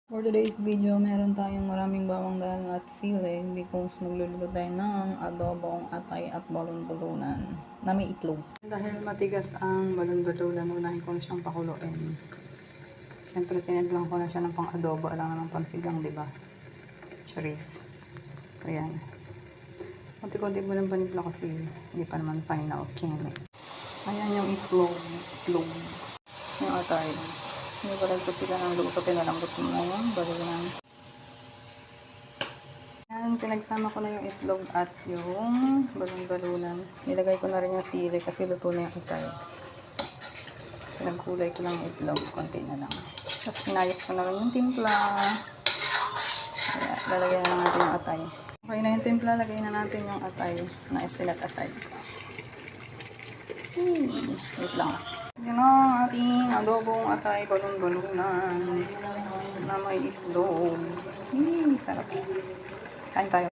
For today's video, meron tayong maraming bawang dahon at sili because magluluto tayo ng adobong atay at balon-balunan na may itlog. Dahil matigas ang balon-balunan, unahin ko na siyang pakuluin. Siyempre, tinidlang ko na siya ng pang-adobo. Alam naman pansigang, diba? Charis. Ayan. Kunti-kunti mo ng panipla kasi hindi pa naman final. Keme. Ayan yung itlog. Kasi yung atay. Hindi ko lang po sila ng luto, pinalambot mo na yung balunan. Yan, pinagsama ko na yung itlog at yung balon-balunan. Nilagay ko na rin yung sili kasi luto na yung atay. Pinagkulay ko lang yung itlog, konti na lang. Tapos inayos ko na rin yung timpla. Kaya, lalagyan na natin yung atay. Okay na yung timpla, lagay na natin yung atay na isinet aside. Wait lang. Yan ang ating adobong atay balon-balunan na may itlog. Sarap. Kain tayo.